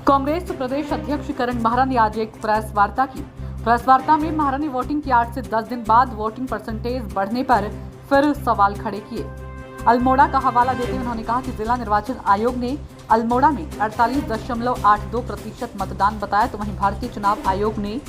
कांग्रेस प्रदेश अध्यक्ष करण माहरा ने आज एक प्रेस वार्ता की। प्रेस वार्ता में माहरा ने वोटिंग की 8 से 10 दिन बाद वोटिंग परसेंटेज बढ़ने पर फिर सवाल खड़े किए। अल्मोड़ा का हवाला देते हुए उन्होंने कहा कि जिला निर्वाचन आयोग ने अल्मोड़ा में 48.82% मतदान बताया, तो वहीं भारतीय चुनाव आयोग ने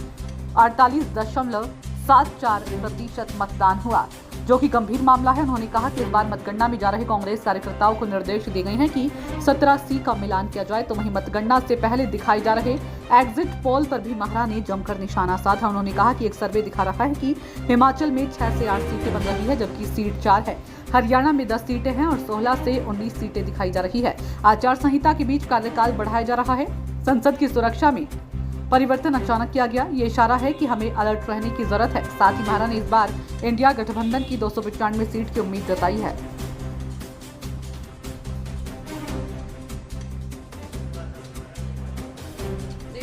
48.74% मतदान हुआ, जो कि गंभीर मामला है। उन्होंने कहा कि इस बार मतगणना में जा रहे कांग्रेस कार्यकर्ताओं को निर्देश दिए गए हैं कि 17 सी का मिलान किया जाए, तो वहीं मतगणना से पहले दिखाए जा रहे एग्जिट पोल पर भी माहरा ने जमकर निशाना साधा। उन्होंने कहा कि एक सर्वे दिखा रहा है कि हिमाचल में 6 से 8 सीटें बन रही है, जबकि सीट 4 है। हरियाणा में 10 सीटें हैं और 16 से 19 सीटें दिखाई जा रही है। आचार संहिता के बीच कार्यकाल बढ़ाया जा रहा है। संसद की सुरक्षा में परिवर्तन अचानक किया गया, ये इशारा है कि हमें अलर्ट रहने की जरूरत है। साथ ही माहरा ने इस बार इंडिया गठबंधन की 295 सीट की उम्मीद जताई है।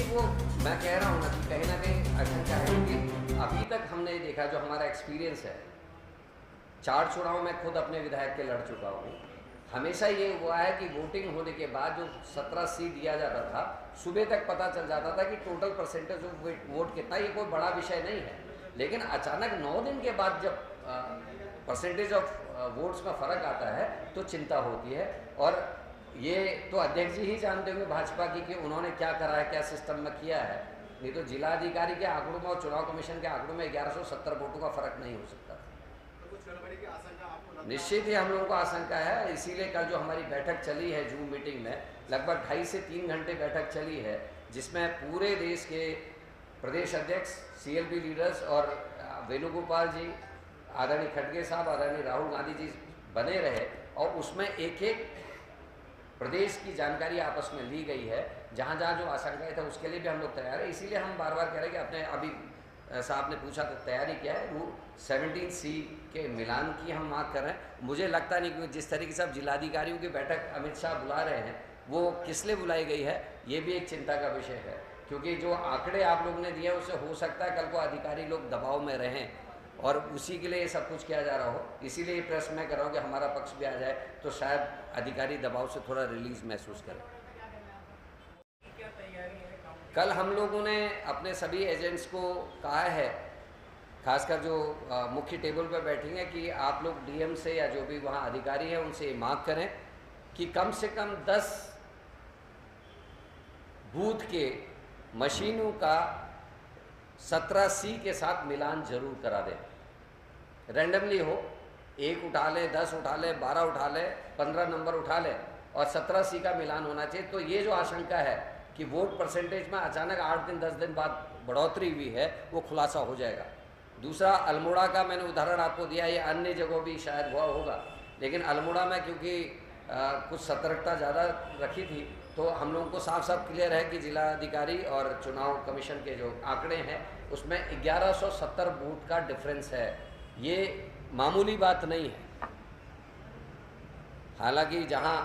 वो मैं कह रहा हूँ ना कि कहीं ना कहीं आशंका है कि अभी तक हमने देखा, जो हमारा एक्सपीरियंस है, 4 चुनाव में खुद अपने विधायक के लड़ चुका हूँ, हमेशा ये हुआ है कि वोटिंग होने के बाद जो 17 सीट दिया जाता था, सुबह तक पता चल जाता था कि टोटल परसेंटेज ऑफ वोट कितना। ये कोई बड़ा विषय नहीं है, लेकिन अचानक 9 दिन के बाद जब परसेंटेज ऑफ वोट्स में फ़र्क आता है तो चिंता होती है। और ये तो अध्यक्ष जी ही जानते होंगे भाजपा की कि उन्होंने क्या करा है, क्या सिस्टम में किया है। नहीं तो जिलाधिकारी के आंकड़ों में और चुनाव कमीशन के आंकड़ों में 1170 वोटों का फर्क नहीं हो सकता। निश्चित ही हम लोगों को आशंका है, इसीलिए कल जो हमारी बैठक चली है जूम मीटिंग में, लगभग 2.5 से 3 घंटे बैठक चली है, जिसमें पूरे देश के प्रदेश अध्यक्ष, CLP लीडर्स और वेणुगोपाल जी, आदरणीय खड़गे साहब, आदरणीय राहुल गांधी जी बने रहे, और उसमें एक एक प्रदेश की जानकारी आपस में ली गई है। जहाँ जहाँ जो आशंकाएं थे उसके लिए भी हम लोग तैयार है। इसीलिए हम बार बार कह रहे हैं कि अपने अभी साहब ने पूछा तो तैयारी क्या है, वो 17 सी के मिलान की हम मांग कर रहे हैं। मुझे लगता नहीं कि जिस तरीके से अब जिलाधिकारियों की बैठक अमित शाह बुला रहे हैं, वो किस लिए बुलाई गई है, ये भी एक चिंता का विषय है। क्योंकि जो आंकड़े आप लोग ने दिए हैं, उससे हो सकता है कल को अधिकारी लोग दबाव में रहें और उसी के लिए ये सब कुछ किया जा रहा हो। इसीलिए प्रेस में कर रहा हूँ कि हमारा पक्ष भी आ जाए, तो शायद अधिकारी दबाव से थोड़ा रिलीज महसूस करें। कल हम लोगों ने अपने सभी एजेंट्स को कहा है, खासकर जो मुख्य टेबल पर बैठेंगे, कि आप लोग DM से या जो भी वहाँ अधिकारी है उनसे मांग करें कि कम से कम 10 बूथ के मशीनों का 17 सी के साथ मिलान जरूर करा दें। रैंडमली हो, 1 उठा ले, 10 उठा ले, 12 उठा ले, 15 नंबर उठा ले, और 17 सी का मिलान होना चाहिए। तो ये जो आशंका है कि वोट परसेंटेज में अचानक 8 दिन 10 दिन बाद बढ़ोतरी हुई है, वो खुलासा हो जाएगा। दूसरा, अल्मोड़ा का मैंने उदाहरण आपको दिया, ये अन्य जगहों भी शायद हुआ होगा, लेकिन अल्मोड़ा में क्योंकि कुछ सतर्कता ज़्यादा रखी थी, तो हम लोगों को साफ साफ क्लियर है कि जिलाधिकारी और चुनाव कमीशन के जो आंकड़े हैं उसमें 1170 वोट का डिफरेंस है। ये मामूली बात नहीं है। हालांकि जहां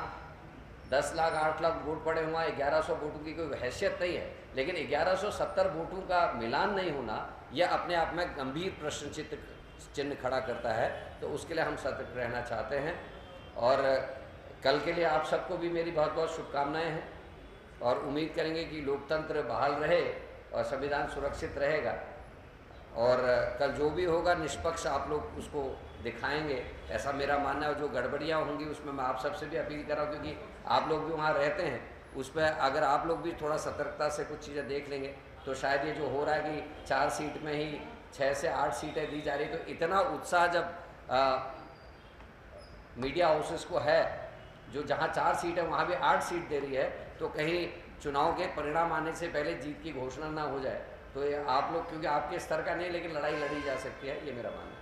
10 लाख 8 लाख वोट पड़े हुआ, 1100 वोटों की कोई हैसियत नहीं है, लेकिन 1170 वोटों का मिलान नहीं होना, यह अपने आप में गंभीर प्रश्न चिन्ह खड़ा करता है। तो उसके लिए हम सतर्क रहना चाहते हैं, और कल के लिए आप सबको भी मेरी बहुत बहुत शुभकामनाएं हैं, और उम्मीद करेंगे कि लोकतंत्र बहाल रहे और संविधान सुरक्षित रहेगा। और कल जो भी होगा निष्पक्ष आप लोग उसको दिखाएंगे, ऐसा मेरा मानना है। जो गड़बड़ियाँ होंगी उसमें मैं आप सबसे भी अपील कर रहा हूँ, क्योंकि आप लोग भी वहाँ रहते हैं, उस पर अगर आप लोग भी थोड़ा सतर्कता से कुछ चीज़ें देख लेंगे, तो शायद ये जो हो रहा है कि 4 सीट में ही 6 से 8 सीटें दी जा रही, तो इतना उत्साह जब मीडिया हाउसेस को है, जो जहाँ 4 सीट है वहाँ भी 8 सीट दे रही है, तो कहीं चुनाव के परिणाम आने से पहले जीत की घोषणा ना हो जाए। तो ये आप लोग, क्योंकि आपके स्तर का नहीं, लेकिन लड़ाई लड़ी जा सकती है, ये मेरा मानना है।